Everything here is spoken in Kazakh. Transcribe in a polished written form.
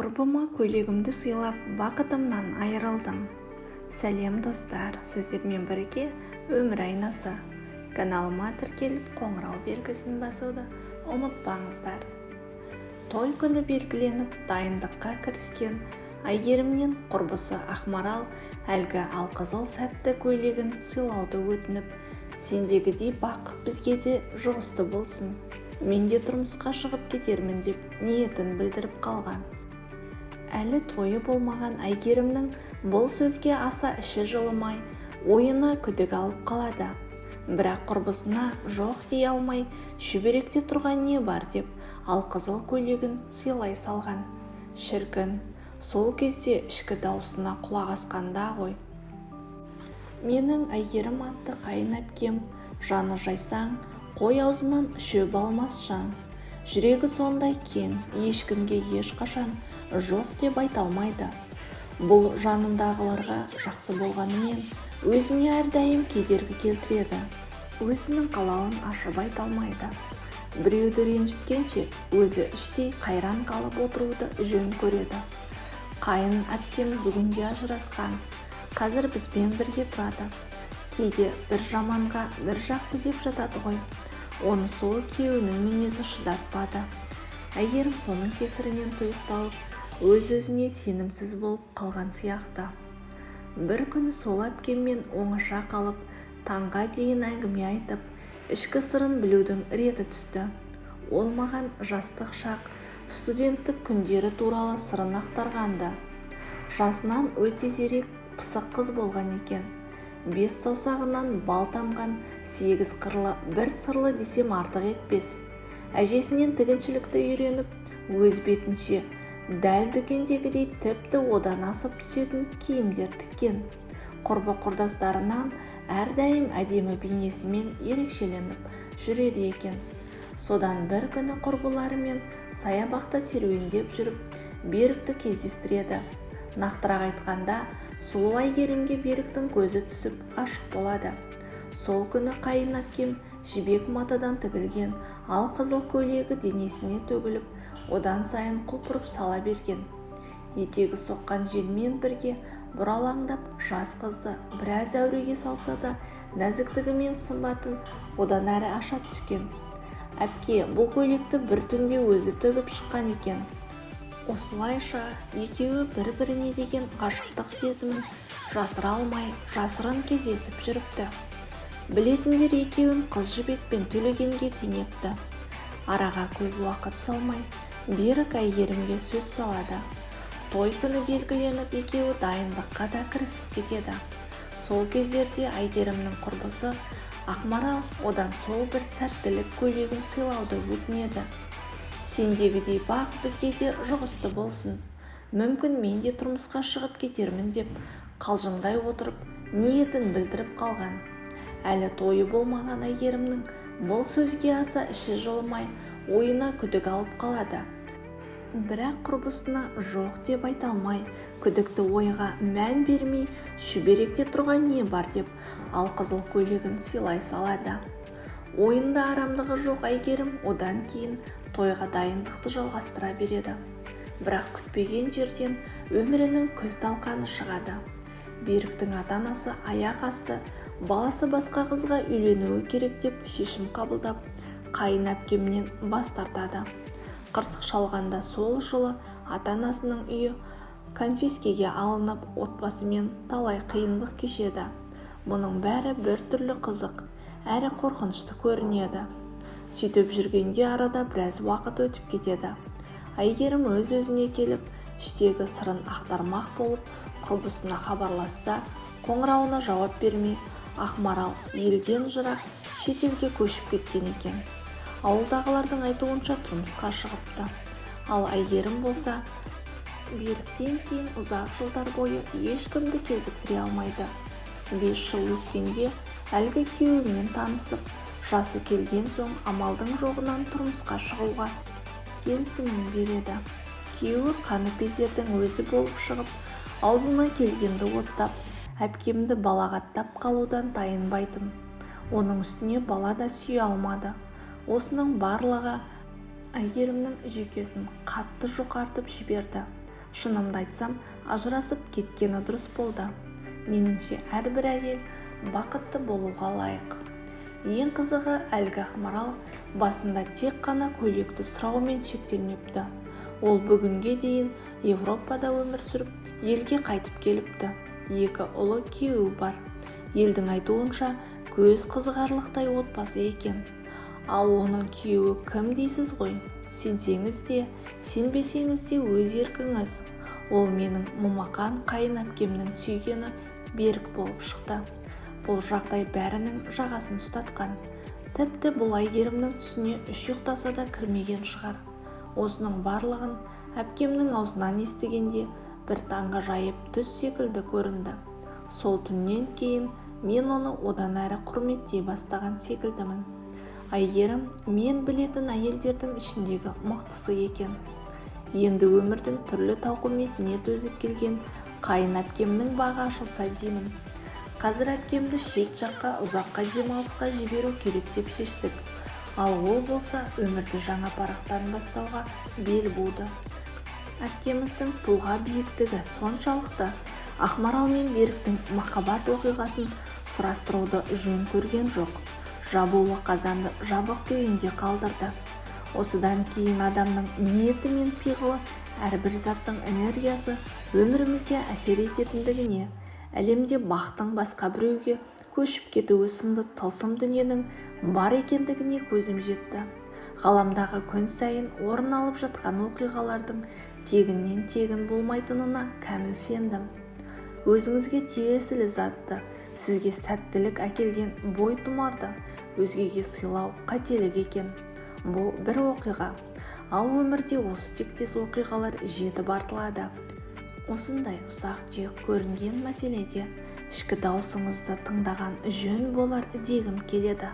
Құрбыма көйлегімді сыйлап бақытымнан айырылдым. Сәлем достар, сіздермен бірге өмір айнасы. Каналыма тіркеліп қоңырау белгісін басуды ұмытпаңыздар. Той күні белгіленіп дайындыққа кіріскен Әйгерімнен құрбысы Ақмарал әлгі алқызыл сәтті көйлегін сыйлауды өтініп, сендегідей бақ бізге де жұғысты болсын, мен де тұрмысқа шығып кетермін деп ниетін білдіріп қалған. Әлі тойы болмаған Әйгерімнің бұл сөзге аса іші жылымай, ойына күдік алып қалады. Бірақ құрбысына жоқ дей алмай, шүберекте тұрған не бар деп алқызыл көйлегін сыйлай салған. Шіркін, сол кезде ішкі даусына құлақ асқанда ғой. Менің Әйгерім атты қайын әпкем, жаны жайсаң, қой аузынан шөп алмас жан. Жүрегі сондай кең, ешкімге ешқашан жоқ деп айта алмайды. Бұл жанындағыларға жақсы болғанымен, өзіне әрдайым кедергі келтіреді. Өзінің қалауын ашып айта алмайды. Біреуді ренжіткенше, өзі іштей қайран қалып отыруды жөн көреді. Қайын әпкем бүгінде ажырасқан, қазір бізбен бірге тұрады. Кейде бір жаманға бір жақсы деп жатады ғой. Оны сол күйеуінің мінезі шыдатпады. Әйгерім соның кесірінен тұйықталып, өз-өзіне сенімсіз болып қалған сияқты. Бір күні сол әпкеммен оңаша қалып, таңға дейін әңгіме айтып, ішкі сырын білудің реті түсті. Ол маған жастық шақ, студенттік күндері туралы сырын ақтарғанды. Жасынан өте зерек, пысық қыз болған екен. 5 саусағынан бал тамған 8 қырлы бір сырлы десем артық етпес. Әжесінен тігіншілікті үйреніп, өз бетінше дәл дүкендегідей тіпті одан асып түсетін киімдер тіккен. Құрбы-құрдастарынан әрдайым әдемі бейнесімен ерекшеленіп жүреді екен. Содан бір күні құрбыларымен саябақта серуендеп жүріп, Берікті кездестіреді. Нақтырақ айтқанда, сұлу Әйгерімге Беріктің көзі түсіп ғашық болады. Сол күні қайын әпкем жібек матадан тігілген алқызыл көйлегі денесіне төгіліп, одан сайын құлпырып сала берген. Етегі соққан желмен бірге бұралаңдап жас қызды біраз әуреге салса да, нәзіктігі мен сымбатын одан әрі аша түскен. Әпке бұл көйлекті бір түнде өзі төгіп шыққан екен. Осылайша екеуі бір-біріне деген ғашықтық сезімін жасыра алмай, жасырын кездесіп жүріпті. Білетіндер екеуін қыз жібекпен төлегенге теңепті. Араға көп уақыт салмай, Берік Әйгерімге сөз салады. Той күні белгіленіп, екеуі дайындыққа да кірісіп кетеді. Сол кездерде Әйгерімнің құрбысы Ақмарал одан сол бір сәттілік көйлегін сыйлауды өтінеді. Сендегідей бақ бізге де жұғысты болсын, мүмкін мен де тұрмысқа шығып кетермін деп қалжыңдай отырып, ниетін білдіріп қалған. Әлі тойы болмаған Әйгерімнің бұл сөзге аса іші жылымай, ойына күдік алып қалады. Бірақ құрбысына жоқ деп айта алмай, күдікті ойға мән бермей, шүберекте тұрған не бар деп алқызыл көйлегін сыйлай салады. Ойында арамдығы жоқ Әйгерім одан кейін тойға дайындықты жалғастыра береді. Бірақ күтпеген жерден өмірінің күл-талқаны шығады. Беріктің ата-анасы аяқ асты, баласы басқа қызға үйленуі керек деп шешім қабылдап, қайын әпкемнен бас тартады. Қырсық шалғанда сол жылы ата-анасының үйі конфискеге алынып, отбасымен талай қиындық кешеді. Мұның бәрі бір түрлі қызық, әрі қорқынышты көрінеді. Сөйтіп жүргенде арада біраз уақыт өтіп кетеді. Әйгерім өз-өзіне келіп, іштегі сырын ақтармақ болып, құрбысына хабарласса, қоңырауына жауап бермей, Ақмарал елден жырақ шетелге көшіп кеткен екен. Ауылдағылардың айтуынша тұрмысқа шығыпты. Ал Әйгерім болса, Беріктен кейін ұзақ жылдар бойы ешкімді кезіктіре алмайды. 5 жыл өткенде әлгі күйеуімен танысып, жасы келген соң амалдың жоғынан тұрмысқа шығуға келісімін береді. Күйеуі қаныпезердің өзі болып шығып, аузына келгенді оттап, әпкемді балағаттап қалудан тайынбайтын. Оның үстіне бала да сүйе алмады. Осының барлығы Әйгерімнің жүйкесін қатты жұқартып жіберді. шынымды айтсам, ажырасып кеткені дұрыс болды. Меніңше әрбір әйел бақытты болуға лайық. Ең қызығы, әлгі ақмарал басында тек қана көйлекті сұраумен шектелмепті. Ол бүгінге дейін Европада өмір сүріп, елге қайтып келіпті. 2 ұлы күйеуі бар. Елдің айтуынша көз қызығарлықтай отбасы екен. Ал оның күйеуі кім дейсіз ғой? Сенсеңіз де, сенбесеңіз де өз еркіңіз. Ол менің момақан қайын әпкемнің сүйгені Берік болып шықты. Бұл жағдай бәрінің жағасын ұстатқан. Тіпті бұл Әйгерімнің түсіне үш ұйықтаса да кірмеген шығар. Осының барлығын әпкемнің аузынан естігенде бір таңғажайып түс секілді көрінді. Сол түннен кейін мен оны одан әрі құрметтей бастаған секілдімін. Әйгерім мен білетін әйелдердің ішіндегі мықтысы екен. Енді өмірдің түрлі тауқыметіне төзіп келген қайын әпкемнің бағы ашылса деймін. Қазір әпкемді шет жаққа ұзаққа демалысқа жіберу керек деп шештік. Ал ол болса өмірді жаңа парақтан бастауға бел буды. Әпкеміздің тұлға биіктігі соншалықты Ақмарал мен Беріктің махаббат оқиғасын сұрастыруды жөн көрген жоқ. Жабулы қазанды жабық күйінде қалдырды. Осыдан кейін адамның ниеті мен пиғылы, әрбір заттың энергиясы өмірімізге әсер ететіндігіне, әлемде бақтың басқа біреуге көшіп кетуі сынды тылсым дүниенің бар екендігіне көзім жетті. Ғаламдағы күн сайын орын алып жатқан оқиғалардың тегіннен тегін болмайтынына кәміл сендім. Өзіңізге тиесілі затты, сізге сәттілік әкелген бойтұмарды өзгеге сыйлау қателік екен. Бұл бір оқиға. Ал өмірде осы тектес оқиғалар жетіп артылады. Осындай ұсақ-түйек көрінген мәселеде ішкі даусыңызды тыңдаған жөн болар дегім келеді.